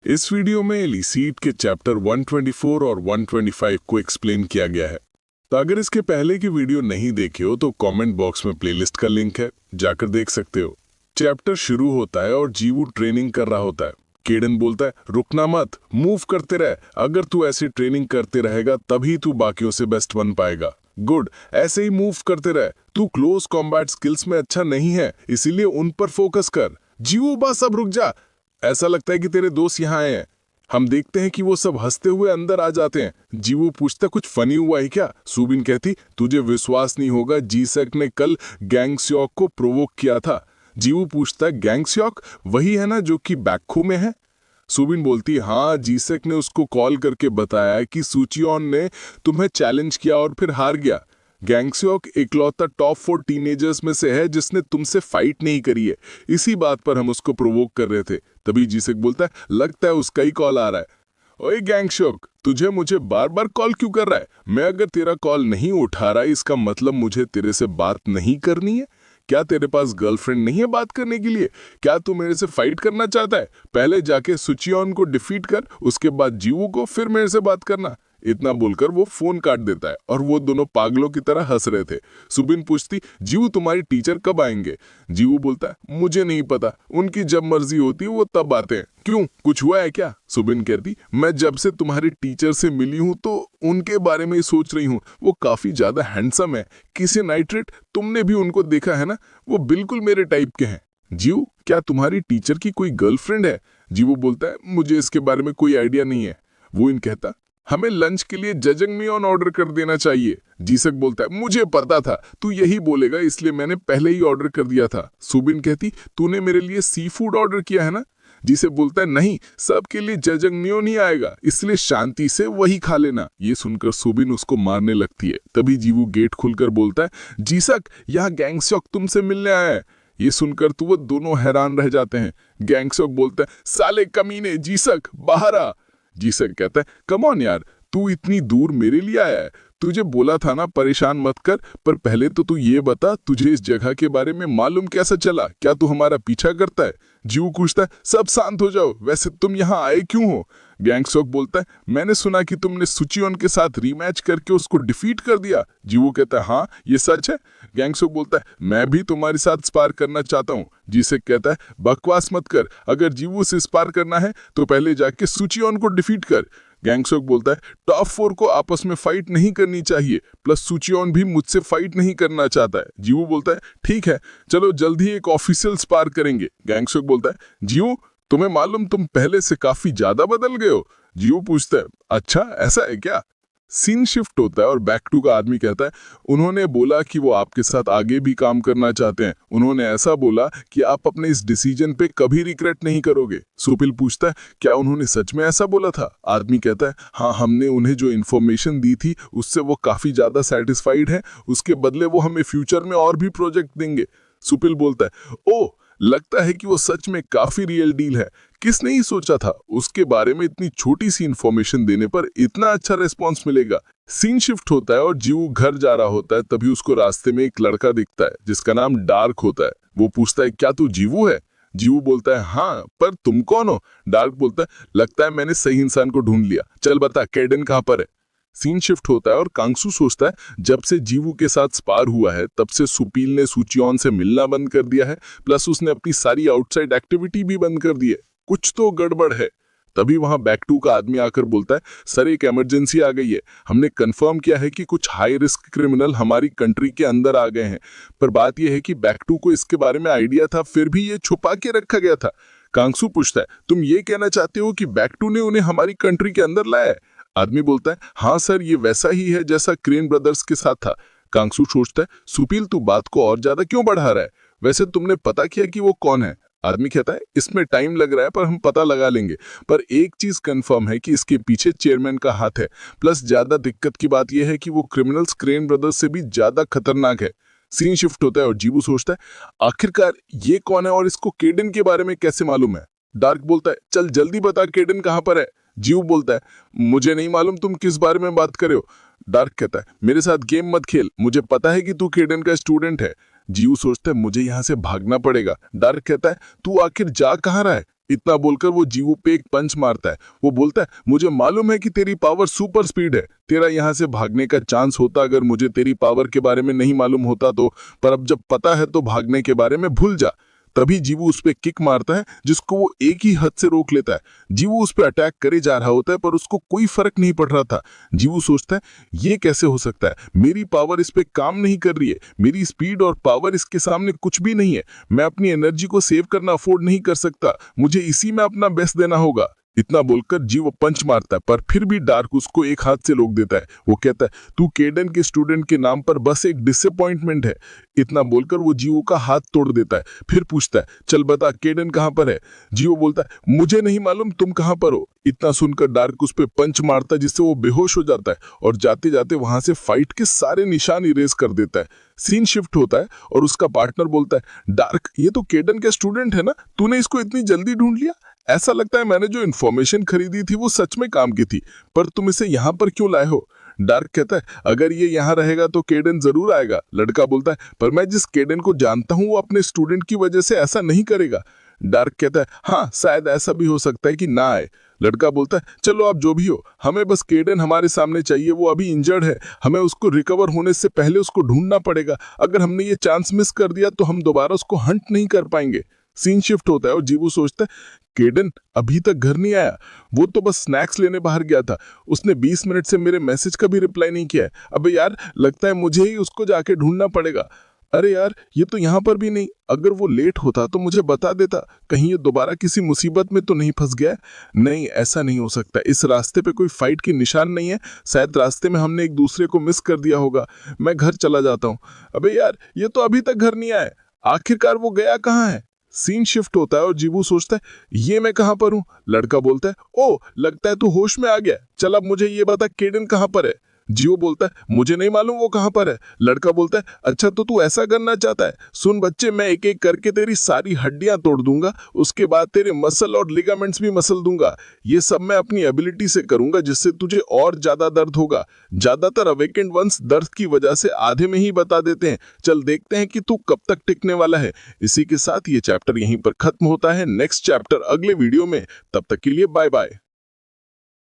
इस वीडियो में एलिसीड के चैप्टर 124 और 125 को एक्सप्लेन किया गया है। तो अगर इसके पहले की वीडियो नहीं देखे हो तो कमेंट बॉक्स में प्लेलिस्ट का लिंक है, जाकर देख सकते हो। चैप्टर शुरू होता है और जीवू ट्रेनिंग कर रहा होता है। केडन बोलता है, रुकना मत, मूव करते रह। अगर तू ऐसी ट्रेनिंग करते रहेगा तभी तू बाकियों से बेस्ट बन पाएगा। गुड, ऐसे ही मूव करते रह। तू क्लोज कॉम्बैट स्किल्स में अच्छा नहीं है, इसीलिए उन पर फोकस कर। जीवू बस अब रुक जा, ऐसा लगता है कि तेरे दोस्त यहाँ आए हैं। हम देखते हैं कि वो सब हंसते हुए अंदर आ जाते हैं। जीवू पूछता, कुछ फनी हुआ है क्या? सुबिन कहती, तुझे विश्वास नहीं होगा, जीसक ने कल गैंगस्योक को प्रोवोक किया था। जीवू पूछता, गैंगस्योक वही है ना जो कि बैकखू में है? सुबिन बोलती, हाँ, जीसक ने उसको कॉल करके बताया कि सूचियोन ने तुम्हें चैलेंज किया और फिर हार गया। गैंगस्योक इकलौता टॉप 4 टीनेजर्स में से है जिसने तुमसे फाइट नहीं करी है। इसी बात पर हम उसको प्रोवोक कर रहे थे। तभी जीसक बोलता है, लगता है उसका ही कॉल आ रहा है। ओए गैंगस्योक, तुझे मुझे बार बार कॉल क्यों कर रहा है? मैं अगर तेरा कॉल नहीं उठा रहा इसका मतलब मुझे तेरे से बात नहीं करनी है? क्या तेरे पास गर्लफ्रेंड नहीं है बात करने के लिए? क्या तू मेरे से फाइट करना चाहता है? पहले जाके सुचियोन को डिफीट कर, उसके बाद जीवू को, फिर मेरे से बात करना। इतना बोलकर वो फोन काट देता है और वो दोनों पागलों की तरह हंस रहे थे। सुबिन पूछती, जीवू तुम्हारी टीचर कब आएंगे? जीवू बोलता है, मुझे नहीं पता, उनकी जब मर्जी होती है वो तब आते हैं। क्यों, कुछ हुआ है क्या? सुबिन कहती, मैं जब से तुम्हारी टीचर से मिली हूँ तो उनके बारे में ही सोच रही हूँ। वो काफी ज्यादा हैंडसम है। किसी नाइट्रेट, तुमने भी उनको देखा है ना? वो बिल्कुल मेरे टाइप के हैं। जीवू, क्या तुम्हारी टीचर की कोई गर्लफ्रेंड है? जीवू बोलता है, मुझे इसके बारे में कोई आइडिया नहीं है। वो इन कहता, हमें लंच के लिए जजंगमियोन ऑर्डर कर देना चाहिए। जीसक बोलता है, मुझे पता था तू यही बोलेगा, इसलिए मैंने पहले ही ऑर्डर कर दिया था। सुबिन कहती, तूने मेरे लिए सी फूड ऑर्डर किया है ना? जीसक बोलता है, नहीं, सबके लिए जजंगमियोन ही आएगा, इसलिए शांति से वही खा लेना। ये सुनकर सुबिन उसको मारने लगती है। तभी जीवू गेट खुलकर बोलता है, जीसक, यहाँ गैंगस्योक तुमसे मिलने आया है। ये सुनकर तो वो दोनों हैरान रह जाते हैं। गैंगस्योक बोलता है, साले कमीने, जीसक बाहर आ। जीसक कहता है, कम ऑन यार, तू इतनी दूर मेरे लिए आया है? तुझे बोला था ना परेशान मत कर, पर पहले तो तू ये बता, तुझे इस जगह के बारे में मालूम कैसा चला? क्या तू हमारा पीछा करता है? जीवू पूछता है, सब शांत हो जाओ, वैसे तुम यहाँ आए क्यों हो? गैंगस्योक बोलता है, मैंने सुना कि तुमने सुचियोन के साथ रीमैच करके उसको डिफीट कर दिया। जीवू कहता है, हाँ, ये सच है। गैंगस्योक बोलता है, मैं भी तुम्हारे साथ स्पार करना चाहता हूँ। जीसक कहता है, बकवास मत कर, अगर जीवू से स्पार करना है तो पहले जाके सुचियोन को डिफीट कर। गैंगस्योक बोलता है, टॉप 4 को आपस में फाइट नहीं करनी चाहिए, प्लस सुचियोन भी मुझसे फाइट नहीं करना चाहता है। जीवू बोलता है, ठीक है, चलो जल्दी एक ऑफिशियल स्पार करेंगे। गैंगस्योक बोलता है, जीवू, तुम्हें मालूम तुम पहले से काफी ज्यादा बदल गए हो? जीवू पूछता है, अच्छा ऐसा है क्या? सीन शिफ्ट होता है और बैक टू का आदमी कहता है, उन्होंने बोला कि वो आपके साथ आगे भी काम करना चाहते हैं। उन्होंने ऐसा बोला कि आप अपने इस डिसीजन पे कभी रिग्रेट नहीं करोगे। सुपिल पूछता है, क्या उन्होंने सच में ऐसा बोला था? आदमी कहता है, हाँ, हमने उन्हें जो इन्फॉर्मेशन दी थी उससे वो काफी ज्यादा सेटिस्फाइड है। उसके बदले वो हमें फ्यूचर में और भी प्रोजेक्ट देंगे। सुपिल बोलता है, ओह, लगता है कि वो सच में काफी रियल डील है। किसने ही सोचा था उसके बारे में इतनी छोटी सी इंफॉर्मेशन देने पर इतना अच्छा रिस्पॉन्स मिलेगा। सीन शिफ्ट होता है और जीवू घर जा रहा होता है। तभी उसको रास्ते में एक लड़का दिखता है जिसका नाम डार्क होता है। वो पूछता है, क्या तू जीवू है? जीवू बोलता है, हाँ, पर तुम कौन हो? डार्क बोलता है, लगता है मैंने सही इंसान को ढूंढ लिया, चल बता केडन कहाँ पर है? सीन शिफ्ट होता है और कांगसू सोचता है, जब से जीवू के साथ स्पार हुआ है तब से सुपील ने सुचियोन से मिलना बंद कर दिया है, प्लस उसने अपनी सारी आउटसाइड एक्टिविटी भी बंद कर दी है। कुछ तो गड़बड़ है। तभी वहां बैक टू का आदमी आकर बोलता है, सर, एक इमरजेंसी आ गई है। हमने कंफर्म किया है कि कुछ हाई रिस्क क्रिमिनल हमारी कंट्री के अंदर आ गए हैं, पर बात यह है कि बैक टू को इसके बारे में आइडिया था, फिर भी ये छुपा के रखा गया था। कांगसू पूछता है, तुम ये कहना चाहते हो कि बैक टू ने उन्हें हमारी कंट्री के अंदर लाया है? आदमी बोलता है, हाँ सर, ये वैसा ही है जैसा क्रेन ब्रदर्स के साथ था। कांगसू सोचता है, सुपील, तू बात को और ज्यादा क्यों बढ़ा रहा है? वैसे तुमने पता किया कि वो कौन है? आदमी कहता है, इसमें टाइम लग रहा है पर हम पता लगा लेंगे। पर एक चीज कंफर्म है कि इसके पीछे चेयरमैन का हाथ है। प्लस ज्यादा दिक्कत की बात यह है कि वो क्रिमिनल्स क्रेन ब्रदर्स से भी ज्यादा खतरनाक है। सीन शिफ्ट होता है और जीवू सोचता है, आखिरकार ये कौन है और इसको केडन के बारे में कैसे मालूम है? डार्क बोलता है, चल जल्दी बता, केडन कहाँ पर है? जीवू बोलता है, मुझे नहीं मालूम तुम किस बारे में बात कर रहे हो। डार्क कहता है, मेरे साथ गेम मत खेल, मुझे पता है कि तू केडन का स्टूडेंट है। जीव सोचता है, मुझे यहाँ से भागना पड़ेगा। डार्क कहता है, तू आखिर जा कहाँ रहा है? इतना बोलकर वो जीवू पे एक पंच मारता है। वो बोलता है, मुझे मालूम है कि तेरी पावर सुपर स्पीड है, तेरा यहाँ से भागने का चांस होता अगर मुझे तेरी पावर के बारे में नहीं मालूम होता तो, पर अब जब पता है तो भागने के बारे में भूल जा। तभी जीवू उस पे किक मारता है जिसको वो एक ही हद से रोक लेता है। जीवू उस पे अटैक करे जा रहा होता है पर उसको कोई फर्क नहीं पड़ रहा था। जीवू सोचता है, ये कैसे हो सकता है, मेरी पावर इस पे काम नहीं कर रही है, मेरी स्पीड और पावर इसके सामने कुछ भी नहीं है, मैं अपनी एनर्जी को सेव करना अफोर्ड नहीं कर सकता, मुझे इसी में अपना बेस्ट देना होगा। इतना बोलकर जीव पंच मारता है पर फिर भी डार्क उसको एक हाथ से रोक देता है। वो कहता है, तू केडन के स्टूडेंट के नाम पर बस एक डिसअपॉइंटमेंट है। इतना बोलकर वो जीवो का हाथ तोड़ देता है। फिर पूछता है, चल बता केडन कहाँ पर है। जीवो बोलता है, मुझे नहीं मालूम तुम कहाँ पर हो। इतना सुनकर डार्क उस पे पंच मारता है जिससे वो बेहोश हो जाता है और जाते जाते वहां से फाइट के सारे निशान इरेज कर देता है। सीन शिफ्ट होता है और उसका पार्टनर बोलता है, डार्क ये तो केडन के स्टूडेंट है ना, तूने इसको इतनी जल्दी ढूंढ लिया। ऐसा लगता है मैंने जो इन्फॉर्मेशन खरीदी थी वो सच में काम की थी, पर तुम इसे यहाँ पर क्यों लाए हो। डार्क कहता है, अगर ये यहाँ रहेगा तो केडन जरूर आएगा। लड़का बोलता है, पर मैं जिस केडन को जानता हूँ वो अपने स्टूडेंट की वजह से ऐसा नहीं करेगा। डार्क कहता है, हाँ शायद ऐसा भी हो सकता है कि ना आए। लड़का बोलता है, चलो आप जो भी हो, हमें बस केडन हमारे सामने चाहिए, वो अभी इंजर्ड है, हमें उसको रिकवर होने से पहले उसको ढूंढना पड़ेगा। अगर हमने ये चांस मिस कर दिया तो हम दोबारा उसको हंट नहीं कर पाएंगे। सीन शिफ्ट होता है और जीवू सोचता है, केडन अभी तक घर नहीं आया, वो तो बस स्नैक्स लेने बाहर गया था, उसने 20 मिनट से मेरे मैसेज का भी रिप्लाई नहीं किया है। अबे यार, लगता है मुझे ही उसको जाके ढूंढना पड़ेगा। अरे यार, ये तो यहाँ पर भी नहीं, अगर वो लेट होता तो मुझे बता देता, कहीं ये दोबारा किसी मुसीबत में तो नहीं फंस गया। नहीं, ऐसा नहीं हो सकता, इस रास्ते पे कोई फाइट की निशान नहीं है, शायद रास्ते में हमने एक दूसरे को मिस कर दिया होगा। मैं घर चला जाता हूँ। अबे यार, ये तो अभी तक घर नहीं आया, आखिरकार वो गया कहाँ है। सीन शिफ्ट होता है और जीवू सोचता है, ये मैं कहां पर हूं। लड़का बोलता है, ओ लगता है तू होश में आ गया, चल अब मुझे ये बता केडन कहां पर है। जीवू बोलता है, मुझे नहीं मालूम वो कहां पर है। लड़का बोलता है, अच्छा तो तू ऐसा करना चाहता है, सुन बच्चे, मैं एक एक करके तेरी सारी हड्डियां तोड़ दूंगा, उसके बाद तेरे मसल और लिगामेंट्स भी मसल दूंगा। ये सब मैं अपनी एबिलिटी से करूंगा जिससे तुझे और ज्यादा दर्द होगा। ज्यादातर अवेकेंड वंस दर्द की वजह से आधे में ही बता देते हैं। चल देखते हैं कि तू कब तक टिकने वाला है। इसी के साथ ये चैप्टर यहीं पर खत्म होता है। नेक्स्ट चैप्टर अगले वीडियो में, तब तक के लिए बाय बाय।